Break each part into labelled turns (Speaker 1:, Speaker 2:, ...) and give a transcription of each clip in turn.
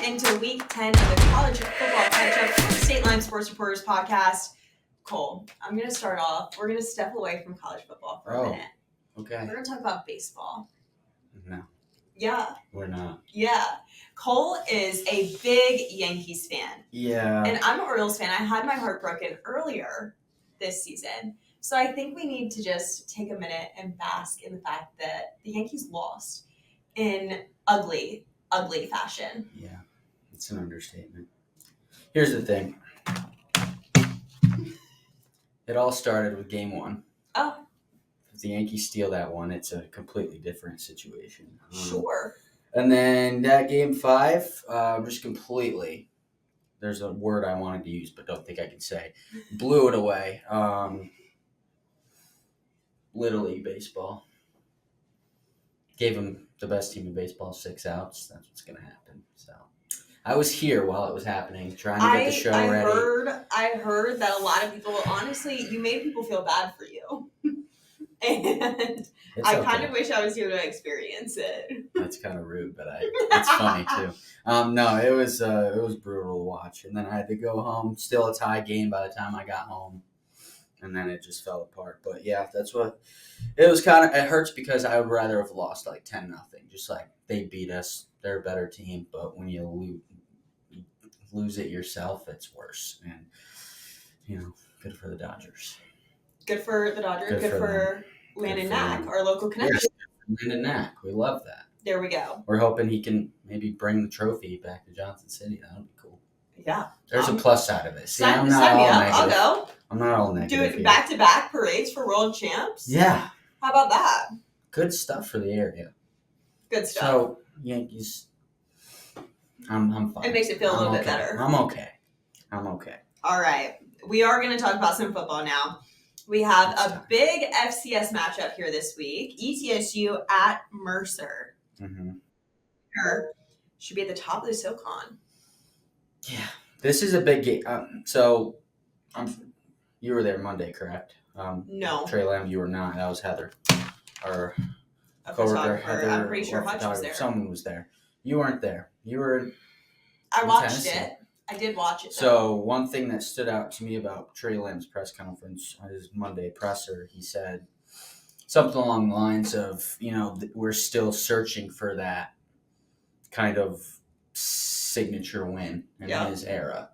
Speaker 1: into week 10 of the college football catch-up Stateline Sports Reporters podcast. Cole, I'm going to start off. We're going to step away from college football for a minute.
Speaker 2: Okay.
Speaker 1: We're going to talk about baseball.
Speaker 2: No.
Speaker 1: Yeah.
Speaker 2: We're not.
Speaker 1: Yeah. Cole is a big Yankees fan.
Speaker 2: Yeah.
Speaker 1: And I'm an Orioles fan. I had my heart broken earlier this season. So I think we need to just take a minute and bask in the fact that the Yankees lost in ugly fashion.
Speaker 2: Yeah. It's an understatement. Here's the thing. It all started with game one.
Speaker 1: Oh.
Speaker 2: If the Yankees steal that one, it's a completely different situation.
Speaker 1: Sure.
Speaker 2: And then that game 5, just completely, there's a word I wanted to use but don't think I can say, blew it away. Little League Baseball. Gave them the best team in baseball 6 outs. That's what's going to happen. So I was here while it was happening, trying to get the show ready.
Speaker 1: I heard that a lot of people, honestly, you made people feel bad for you. And I kind of wish I was here to experience it.
Speaker 2: That's kind of rude, but it's funny too. No, it was brutal to watch. And then I had to go home. Still a tie game by the time I got home. And then it just fell apart. But yeah, that's what it was. It hurts because I would rather have lost like 10-0. Just like they beat us, they're a better team. But when you lose it yourself, it's worse. And good for the Dodgers.
Speaker 1: Good for the Dodgers. Good for Landon Knack, our local connection.
Speaker 2: Yes, Landon Knack. We love that.
Speaker 1: There we go.
Speaker 2: We're hoping he can maybe bring the trophy back to Johnson City. That would be cool.
Speaker 1: Yeah.
Speaker 2: There's a plus side of it. See,
Speaker 1: sign me up. I'll go.
Speaker 2: I'm not all negative.
Speaker 1: Do it back-to-back parades for world champs?
Speaker 2: Yeah.
Speaker 1: How about that?
Speaker 2: Good stuff for the area.
Speaker 1: Good stuff.
Speaker 2: So, Yankees, I'm fine.
Speaker 1: It makes it feel a little bit better.
Speaker 2: I'm okay.
Speaker 1: All right. We are going to talk about some football now. We have a big FCS matchup here this week. ETSU at Mercer.
Speaker 2: Mm-hmm.
Speaker 1: Should be at the top of the SoCon.
Speaker 2: Yeah. This is a big game. You were there Monday, correct?
Speaker 1: No.
Speaker 2: Trey Lamb, you were not. That was Heather. Our
Speaker 1: coworker. Heather, I'm pretty sure Hutch was there.
Speaker 2: Someone was there. You weren't there. You were
Speaker 1: I watched it. I did watch it, though.
Speaker 2: So one thing that stood out to me about Trey Lamb's press conference, his Monday presser, he said something along the lines of, we're still searching for that kind of signature win in his era.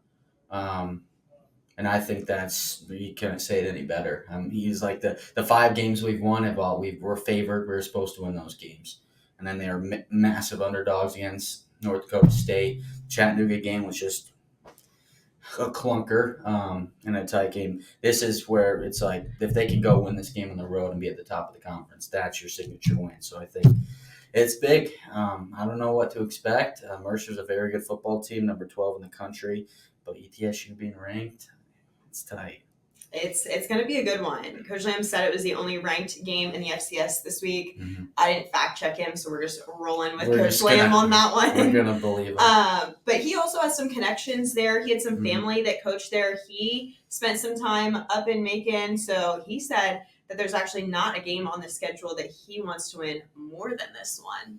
Speaker 2: And I think you can't say it any better. He's like the 5 games we've won, we're favored. We're supposed to win those games. And then they are massive underdogs against North Dakota State. Chattanooga game was just a clunker and a tight game. This is where it's like, if they can go win this game on the road and be at the top of the conference, that's your signature win. So I think it's big. I don't know what to expect. Mercer's a very good football team, number 12 in the country, but ETSU being ranked, it's tight.
Speaker 1: It's going to be a good one. Coach Lamb said it was the only ranked game in the FCS this week.
Speaker 2: Mm-hmm.
Speaker 1: I didn't fact check him, so we're just rolling with Coach Lamb on that one.
Speaker 2: We're going to believe him.
Speaker 1: But he also has some connections there. He had some family that coached there. He spent some time up in Macon, so he said that there's actually not a game on the schedule that he wants to win more than this one.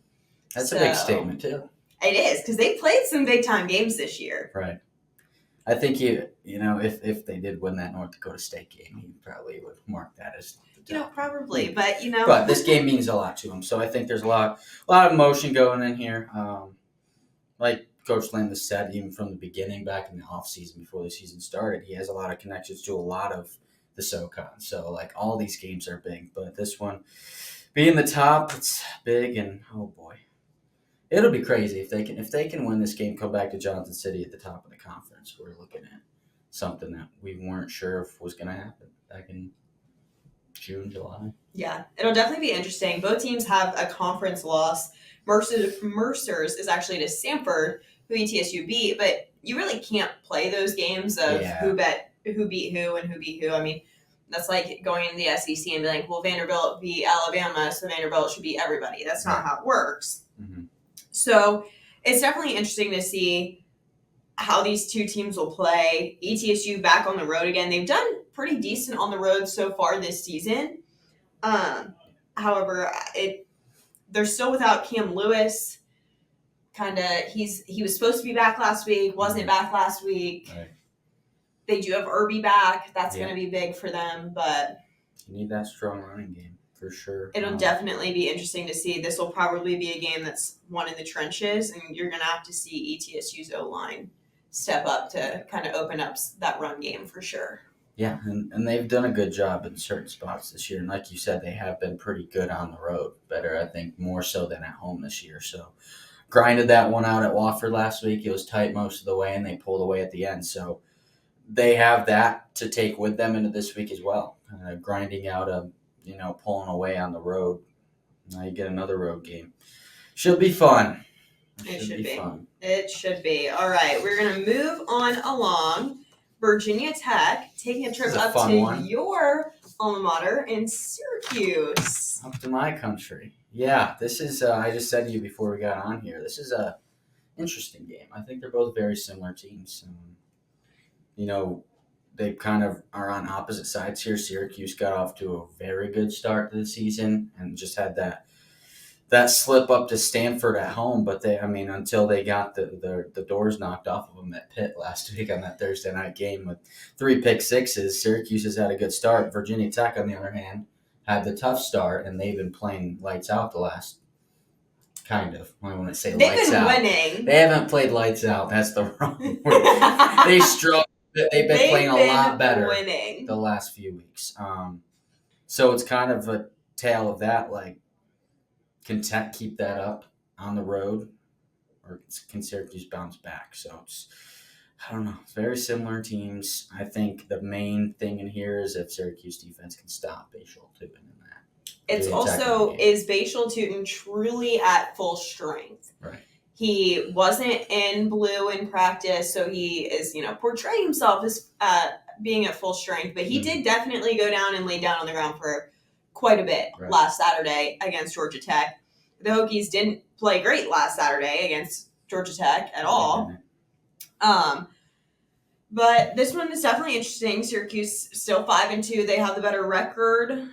Speaker 2: That's a big statement, too.
Speaker 1: It is, because they played some big-time games this year.
Speaker 2: Right. I think if they did win that North Dakota State game, he probably would mark that as the top.
Speaker 1: Probably, but
Speaker 2: But this game means a lot to him, so I think there's a lot of emotion going in here. Like Coach Landis said, even from the beginning, back in the off season before the season started, he has a lot of connections to a lot of the SoCon. So like all these games are big, but this one being the top, it's big, and oh boy. It'll be crazy if they can win this game, come back to Johnson City at the top of the conference. We're looking at something that we weren't sure if was going to happen back in June, July.
Speaker 1: Yeah, it'll definitely be interesting. Both teams have a conference loss. Mercer's is actually to Samford, who ETSU beat, but you really can't play those games of who beat who and who beat who. I mean, that's like going into the SEC and be like, well, Vanderbilt beat Alabama, so Vanderbilt should beat everybody. That's not how it works.
Speaker 2: Mm-hmm.
Speaker 1: So it's definitely interesting to see how these two teams will play. ETSU back on the road again. They've done pretty decent on the road so far this season. However, they're still without Cam Lewis. he was supposed to be back last week, wasn't back last week.
Speaker 2: Right.
Speaker 1: They do have Irby back. That's going to be big for them, but
Speaker 2: you need that strong running game for sure.
Speaker 1: It'll definitely be interesting to see. This will probably be a game that's won in the trenches, and you're going to have to see ETSU's O-line step up to kind of open up that run game for sure.
Speaker 2: Yeah, and they've done a good job in certain spots this year. And like you said, they have been pretty good on the road. Better, I think, more so than at home this year. So grinded that one out at Wofford last week. It was tight most of the way, and they pulled away at the end. So they have that to take with them into this week as well. Grinding out pulling away on the road. Now you get another road game. Should be fun.
Speaker 1: It should be fun. It should be. All right, we're going to move on along. Virginia Tech taking a trip up to your alma mater in Syracuse.
Speaker 2: Up to my country. Yeah, this is, I just said to you before we got on here, this is a interesting game. I think they're both very similar teams. They kind of are on opposite sides here. Syracuse got off to a very good start to the season and just had that slip up to Stanford at home, but until they got the doors knocked off of them at Pitt last week on that Thursday night game with 3 pick sixes, Syracuse has had a good start. Virginia Tech, on the other hand, had the tough start, and they've been playing lights out the last kind of. I want to say lights out.
Speaker 1: They've been winning.
Speaker 2: They haven't played lights out. That's the wrong word. They struggled. They've been playing a lot better the last few weeks. So it's kind of a tale of that, like, can Tech keep that up on the road, or can Syracuse bounce back? So I don't know. It's very similar teams. I think the main thing in here is if Syracuse defense can stop Bashal Tootin in that.
Speaker 1: It's also, is Bashal Tootin truly at full strength?
Speaker 2: Right.
Speaker 1: He wasn't in blue in practice, so he is, portraying himself as being at full strength, but he did definitely go down and lay down on the ground for quite a bit last Saturday against Georgia Tech. The Hokies didn't play great last Saturday against Georgia Tech at all. But this one is definitely interesting. Syracuse still 5-2. They have the better record.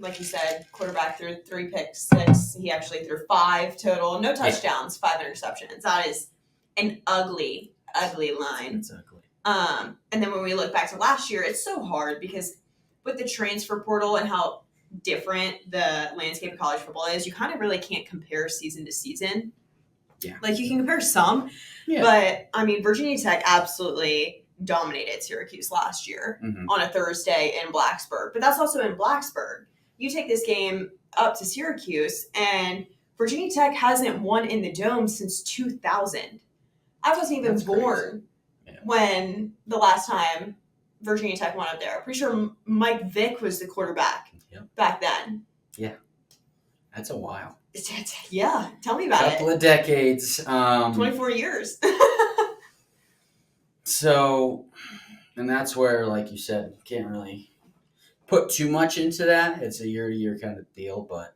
Speaker 1: Like you said, quarterback threw 3 picks, 6. He actually threw 5 total. No touchdowns, 5 interceptions. That is an ugly, ugly line.
Speaker 2: It's ugly.
Speaker 1: And then when we look back to last year, it's so hard because with the transfer portal and how different the landscape of college football is, you kind of really can't compare season to season.
Speaker 2: Yeah.
Speaker 1: Like, you can compare some, but, Virginia Tech absolutely dominated Syracuse last year on a Thursday in Blacksburg. But that's also in Blacksburg. You take this game up to Syracuse, and Virginia Tech hasn't won in the Dome since 2000. I wasn't even born when the last time Virginia Tech won up there. I'm pretty sure Mike Vick was the quarterback back then.
Speaker 2: Yeah. That's a while.
Speaker 1: Yeah. Tell me about it.
Speaker 2: Couple of decades.
Speaker 1: 24 years.
Speaker 2: So, and that's where, like you said, you can't really put too much into that. It's a year-to-year kind of deal, but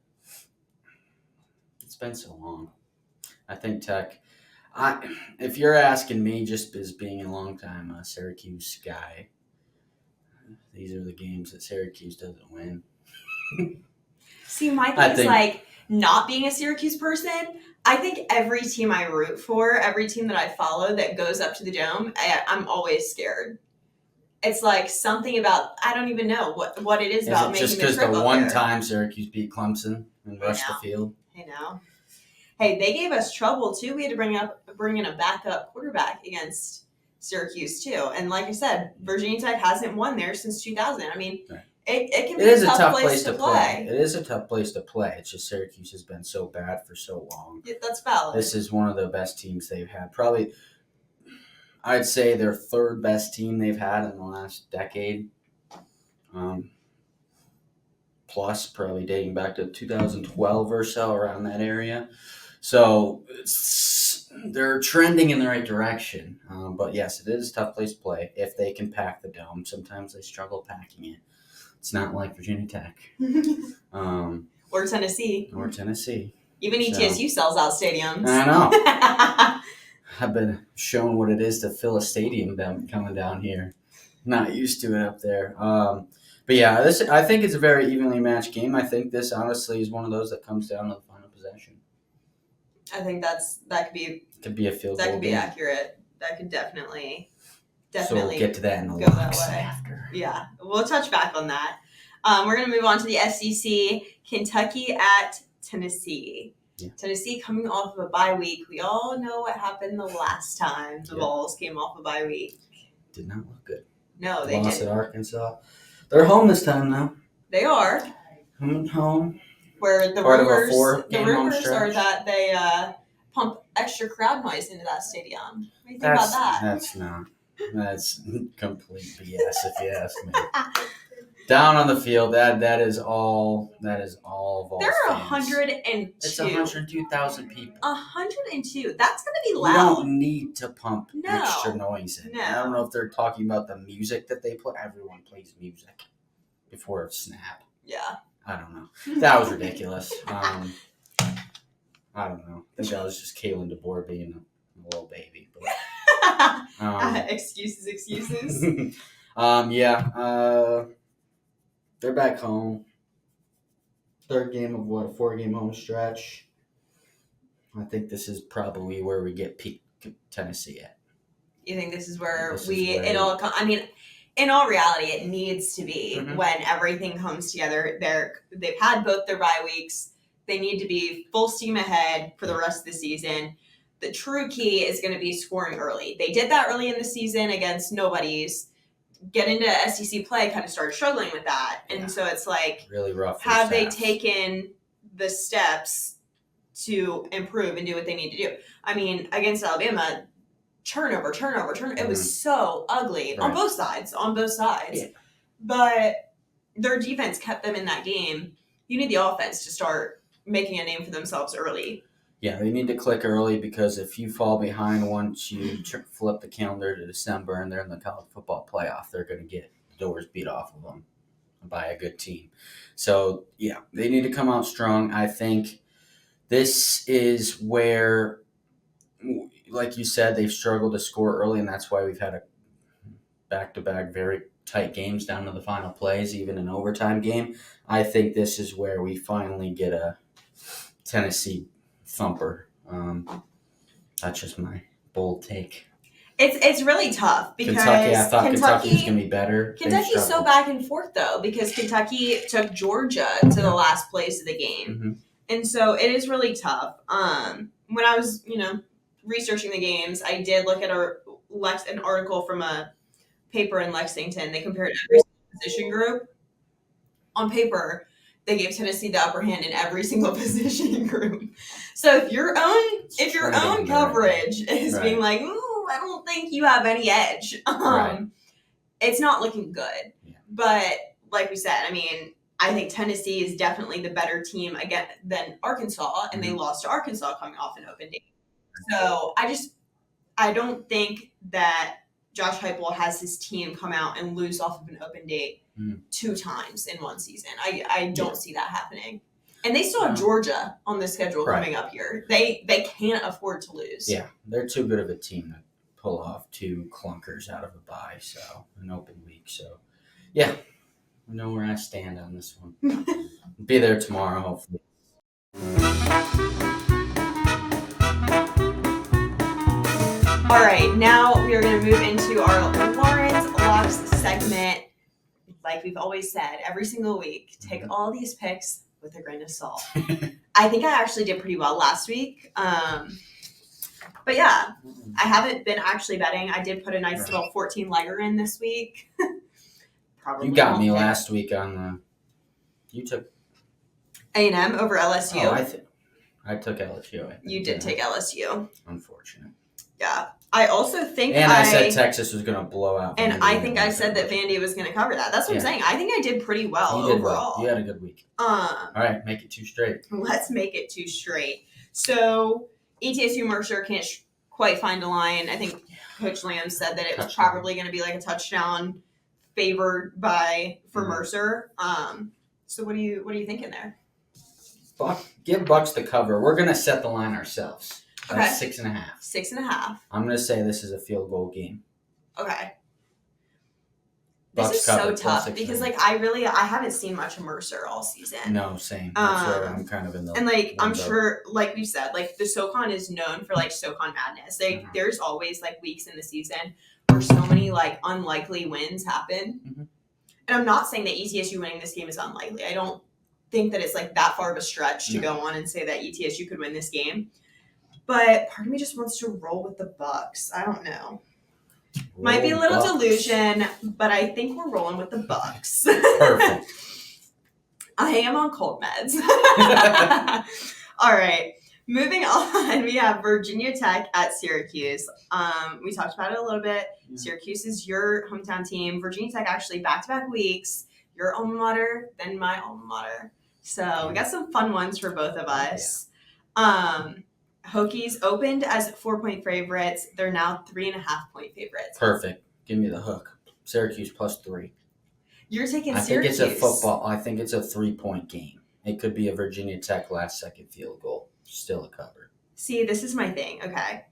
Speaker 2: it's been so long. I think Tech, if you're asking me, just as being a long-time Syracuse guy, these are the games that Syracuse doesn't win.
Speaker 1: See, my thing is like, not being a Syracuse person, I think every team I root for, every team that I follow that goes up to the Dome, I'm always scared. It's like something about, I don't even know what it is about making the trip up there. Just because
Speaker 2: the one time Syracuse beat Clemson and rushed the field?
Speaker 1: I know. Hey, they gave us trouble too. We had to bring in a backup quarterback against Syracuse too. And like I said, Virginia Tech hasn't won there since 2000. It can be a tough place to play.
Speaker 2: It is a tough place to play. It's just Syracuse has been so bad for so long.
Speaker 1: Yeah, that's valid.
Speaker 2: This is one of the best teams they've had. Probably, I'd say their 3rd best team they've had in the last decade. Plus, probably dating back to 2012 or so, around that area. So they're trending in the right direction. But yes, it is a tough place to play if they can pack the Dome. Sometimes they struggle packing it. It's not like Virginia Tech.
Speaker 1: Or Tennessee.
Speaker 2: Even
Speaker 1: ETSU sells out stadiums.
Speaker 2: I know. I've been shown what it is to fill a stadium coming down here. Not used to it up there. But yeah, I think it's a very evenly matched game. I think this honestly is one of those that comes down to the final possession.
Speaker 1: I think that could be
Speaker 2: a field goal.
Speaker 1: That could be
Speaker 2: game.
Speaker 1: accurate. That could definitely.
Speaker 2: So we'll get to that in the
Speaker 1: go
Speaker 2: locks
Speaker 1: that way.
Speaker 2: after.
Speaker 1: Yeah, we'll touch back on that. We're going to move on to the SEC. Kentucky at Tennessee. Yeah. Tennessee coming off of a bye week. We all know what happened the last time the Vols came off a bye week.
Speaker 2: Did not look good.
Speaker 1: No, they
Speaker 2: lost at Arkansas. They're home this time now.
Speaker 1: They are.
Speaker 2: Home.
Speaker 1: Where the rumors are that they pump extra crowd noise into that stadium. What do you think about that?
Speaker 2: That's complete BS if you ask me. Down on the field, that is all Vols
Speaker 1: There are
Speaker 2: fans.
Speaker 1: 102.
Speaker 2: It's 102,000 people.
Speaker 1: 102. That's going to be loud.
Speaker 2: You don't need to pump extra noise in.
Speaker 1: No.
Speaker 2: I don't know if they're talking about the music that they play. Everyone plays music before a snap.
Speaker 1: Yeah.
Speaker 2: I don't know. That was ridiculous. I don't know. I think that was just Kalen DeBoer being a little baby. But,
Speaker 1: excuses.
Speaker 2: They're back home. Third game of a 4-game home stretch. I think this is probably where we get peak Tennessee at.
Speaker 1: You think this is where I mean, in all reality, it needs to be when everything comes together. They've had both their bye weeks. They need to be full steam ahead for the rest of the season. The true key is going to be scoring early. They did that early in the season against nobodies. Get into SEC play, kind of started struggling with that. And so it's like,
Speaker 2: really rough.
Speaker 1: Have they taken the steps to improve and do what they need to do? I mean, against Alabama, turnover. It was so ugly on both sides. Yeah. But their defense kept them in that game. You need the offense to start making a name for themselves early.
Speaker 2: Yeah, they need to click early because if you fall behind once you flip the calendar to December and they're in the college football playoff, they're going to get the doors beat off of them by a good team. So, yeah, they need to come out strong. I think this is where, like you said, they've struggled to score early, and that's why we've had a back-to-back very tight games down to the final plays, even an overtime game. I think this is where we finally get a Tennessee thumper. That's just my bold take.
Speaker 1: It's really tough because
Speaker 2: Kentucky, I thought Kentucky was going to be better.
Speaker 1: Kentucky's so back and forth, though, because Kentucky took Georgia to the last place of the game. Mm-hmm. And so it is really tough. When I was, researching the games, I did look at an article from a paper in Lexington. They compared every position group. On paper, they gave Tennessee the upper hand in every single position group. So if your own coverage is being like, ooh, I don't think you have any edge, it's not looking good. Yeah. But like we said, I mean, I think Tennessee is definitely the better team again than Arkansas, and they lost to Arkansas coming off an open date. So I don't think that Josh Heupel has his team come out and lose off of an open date 2 times in one season. I don't see that happening. And they still have Georgia on the schedule coming up here. They can't afford to lose. Yeah,
Speaker 2: they're too good of a team to pull off 2 clunkers out of a bye, so an open week. So, yeah, I know where I stand on this one. Be there tomorrow, hopefully.
Speaker 1: All right, now we are going to move into our Lawrence Locks segment. Like we've always said, every single week, take all these picks with a grain of salt. I think I actually did pretty well last week. But yeah, I haven't been actually betting. I did put a nice little 14-legger in this week.
Speaker 2: Probably you got me last week on you took
Speaker 1: A&M over LSU.
Speaker 2: Oh, I took LSU.
Speaker 1: You did take LSU.
Speaker 2: Unfortunate.
Speaker 1: Yeah. I also think
Speaker 2: I said Texas was going to blow out.
Speaker 1: And Vandy, I think I said that Vandy was going to cover that. That's what I'm saying. I think I did pretty well overall.
Speaker 2: You had a good week. All right, make it 2 straight.
Speaker 1: Let's make it 2 straight. So ETSU Mercer can't quite find a line. I think Coach Lamb said that it was probably going to be like a touchdown favored for Mercer. So what are you thinking there?
Speaker 2: Give Bucks the cover. We're going to set the line ourselves. That's 6.5.
Speaker 1: 6.5.
Speaker 2: I'm going to say this is a field goal game.
Speaker 1: Okay. This
Speaker 2: Bucks
Speaker 1: is so
Speaker 2: covered,
Speaker 1: tough
Speaker 2: 6.5.
Speaker 1: because I haven't seen much of Mercer all season.
Speaker 2: No, same. That's where I'm kind of in the
Speaker 1: and I'm
Speaker 2: window.
Speaker 1: sure, like we said, the SoCon is known for SoCon madness. There's always weeks in the season where so many unlikely wins happen.
Speaker 2: Mm-hmm.
Speaker 1: And I'm not saying that ETSU winning this game is unlikely. I don't think that it's that far of a stretch to go on and say that ETSU could win this game. But part of me just wants to roll with the Bucks. I don't know. Might be a little delusion, but I think we're rolling with the Bucks.
Speaker 2: Perfect.
Speaker 1: I am on cold meds. All right. Moving on, we have Virginia Tech at Syracuse. We talked about it a little bit. Yeah. Syracuse is your hometown team. Virginia Tech actually back-to-back weeks. Your alma mater, then my alma mater. So we got some fun ones for both of us. Yeah. Hokies opened as 4-point favorites. They're now 3.5-point favorites.
Speaker 2: Perfect. Give me the hook. Syracuse +3.
Speaker 1: You're taking
Speaker 2: Syracuse.
Speaker 1: I think it's
Speaker 2: a football. I think it's a 3-point game. It could be a Virginia Tech last-second field goal. Still a cover.
Speaker 1: See, this is my thing. Okay.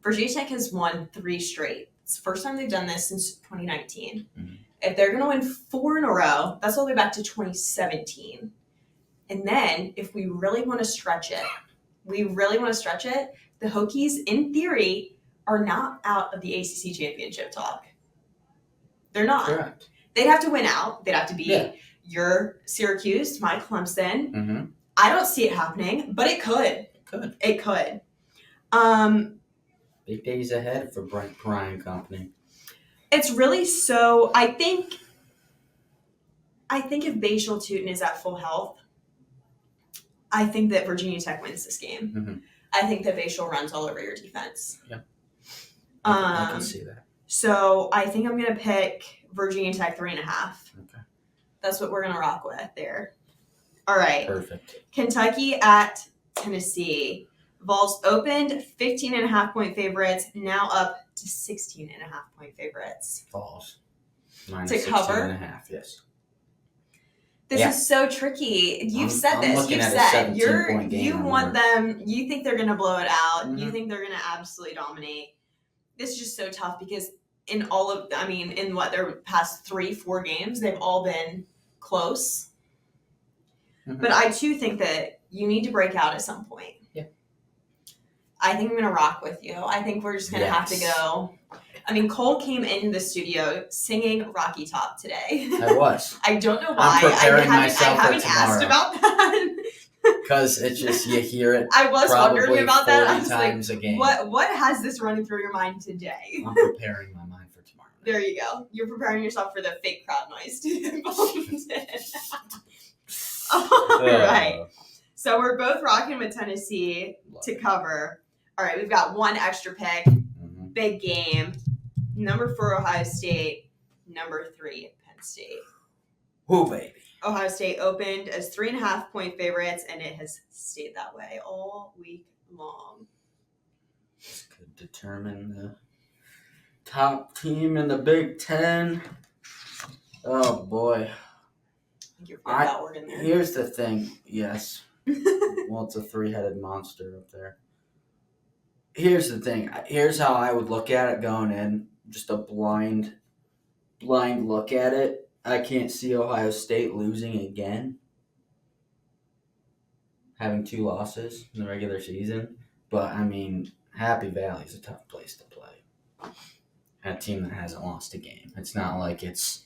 Speaker 1: Virginia Tech has won 3 straight. It's the first time they've done this since 2019. Mm-hmm. If they're going to win 4 in a row, that's all the way back to 2017. And then if we really want to stretch it, the Hokies, in theory, are not out of the ACC championship talk. They're not.
Speaker 2: Correct.
Speaker 1: They'd have to win out. They'd have to beat your Syracuse, my Clemson.
Speaker 2: Mm-hmm.
Speaker 1: I don't see it happening, but it could. It could.
Speaker 2: Big days ahead for Brian Company.
Speaker 1: It's really so. I think if Bashal Tootin is at full health, I think that Virginia Tech wins this game.
Speaker 2: Mm-hmm.
Speaker 1: I think that Bashal runs all over your defense.
Speaker 2: Yeah. I can see that.
Speaker 1: So I think I'm going to pick Virginia Tech 3.5.
Speaker 2: Okay.
Speaker 1: That's what we're going to rock with there. All right.
Speaker 2: Perfect.
Speaker 1: Kentucky at Tennessee. Vols opened 15.5-point favorites, now up to 16.5-point favorites.
Speaker 2: Vols.
Speaker 1: To cover?
Speaker 2: 16.5, yes.
Speaker 1: This is so tricky. You've said this. You've said you want them. You think they're going to blow it out. Mm-hmm. You think they're going to absolutely dominate. This is just so tough because in their past 3-4 games, they've all been close. Mm-hmm. But I too think that you need to break out at some point.
Speaker 2: Yeah.
Speaker 1: I think I'm going to rock with you. I think we're just going to have to go. Cole came in the studio singing Rocky Top today.
Speaker 2: I was.
Speaker 1: I don't know why.
Speaker 2: I haven't
Speaker 1: asked about that.
Speaker 2: Because it's just, you hear it.
Speaker 1: I was wondering about that. I was
Speaker 2: times a game.
Speaker 1: What has this running through your mind today?
Speaker 2: I'm preparing my mind for tomorrow.
Speaker 1: There you go. You're preparing yourself for the fake crowd noise to be All right. So we're both rocking with Tennessee to cover. All right, we've got one extra pick. Mm-hmm. Big game. Number 4, Ohio State. Number 3, Penn State.
Speaker 2: Whoa, baby.
Speaker 1: Ohio State opened as 3.5-point favorites, and it has stayed that way all week long.
Speaker 2: This could determine the top team in the Big Ten. Oh, boy.
Speaker 1: You're that word in there.
Speaker 2: Here's the thing. Yes. Well, it's a 3-headed monster up there. Here's the thing. Here's how I would look at it going in. Just a blind look at it. I can't see Ohio State losing again. Having 2 losses in the regular season. But, Happy Valley is a tough place to play. A team that hasn't lost a game. It's not like it's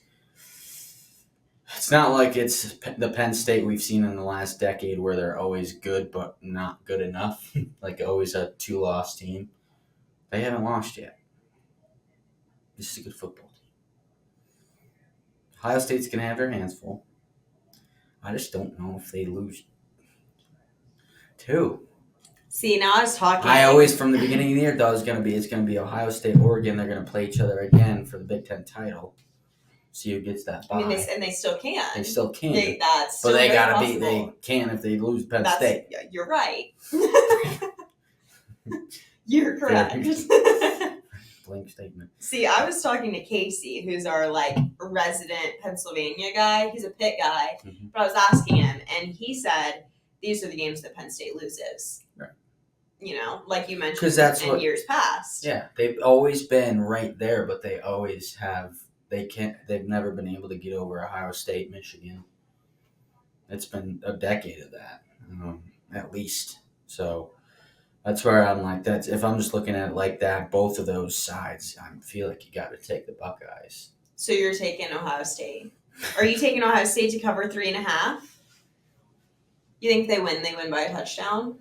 Speaker 2: the Penn State we've seen in the last decade where they're always good but not good enough. Always a 2-loss team. They haven't lost yet. This is a good football team. Ohio State's going to have their hands full. I just don't know if they lose 2.
Speaker 1: See, now I was talking.
Speaker 2: I always, from the beginning of the year, thought it's going to be Ohio State, Oregon. They're going to play each other again for the Big Ten title. See who gets that bye.
Speaker 1: They still can.
Speaker 2: They still can.
Speaker 1: But
Speaker 2: they got to be. They can if they lose Penn State.
Speaker 1: Yeah, you're right. You're correct.
Speaker 2: Blank statement.
Speaker 1: See, I was talking to Casey, who's our resident Pennsylvania guy. He's a Pitt guy, mm-hmm. But I was asking him, and he said these are the games that Penn State loses.
Speaker 2: Right.
Speaker 1: Like you mentioned, in years past.
Speaker 2: Yeah, they've always been right there, but they they've never been able to get over Ohio State, Michigan. It's been a decade of that, at least. So that's where I'm like, if I'm just looking at it like that, both of those sides, I feel like you got to take the Buckeyes.
Speaker 1: So you're taking Ohio State. Are you taking Ohio State to cover 3.5? You think they win? They win by a touchdown?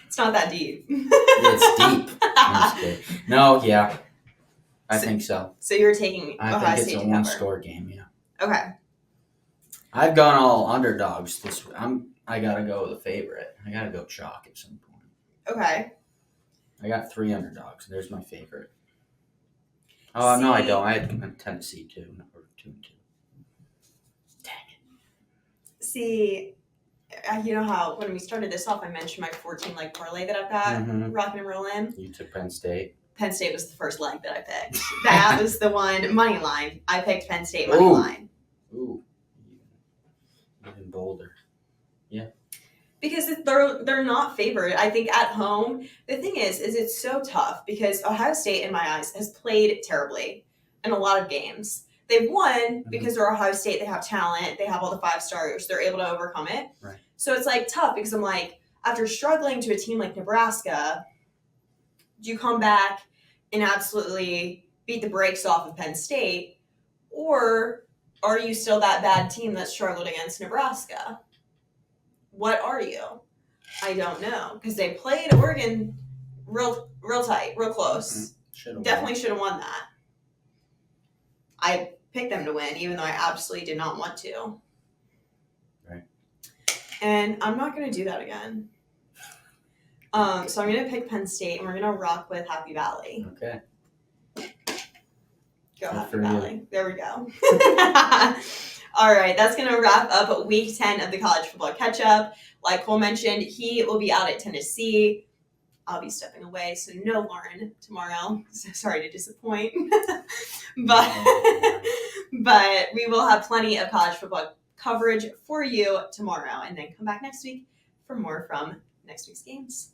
Speaker 1: It's not that deep.
Speaker 2: It's deep. No, yeah. I think so.
Speaker 1: So you're taking Ohio State to cover.
Speaker 2: I think it's a one-score game, yeah.
Speaker 1: Okay.
Speaker 2: I've gone all underdogs this week. I got to go with a favorite. I got to go chalk at some point.
Speaker 1: Okay.
Speaker 2: I got 3 underdogs. There's my favorite. Oh, no, I don't. I had Tennessee, too. Or 2-2. Dang it.
Speaker 1: See, you know how when we started this off, I mentioned my 14-leg parlay that I've got rocking and rolling?
Speaker 2: You took Penn State.
Speaker 1: Penn State was the first leg that I picked. That was the one, money line. I picked Penn State money line.
Speaker 2: Ooh. Even bolder. Yeah.
Speaker 1: Because they're not favored. I think at home, the thing is it's so tough because Ohio State, in my eyes, has played terribly in a lot of games. They've won because they're Ohio State. They have talent. They have all the 5-stars. They're able to overcome it.
Speaker 2: Right.
Speaker 1: So it's like tough because I'm like, after struggling to a team like Nebraska, do you come back and absolutely beat the brakes off of Penn State, or are you still that bad team that struggled against Nebraska? What are you? I don't know, because they played Oregon real tight, real close. Definitely should have won that. I picked them to win, even though I absolutely did not want to.
Speaker 2: Right.
Speaker 1: And I'm not going to do that again. So I'm going to pick Penn State, and we're going to rock with Happy Valley.
Speaker 2: Okay.
Speaker 1: Go Happy Valley. There we go. All right, that's going to wrap up week 10 of the college football catch-up. Like Cole mentioned, he will be out at Tennessee. I'll be stepping away, so no Lauren tomorrow. So sorry to disappoint. but we will have plenty of college football coverage for you tomorrow, and then come back next week for more from next week's games.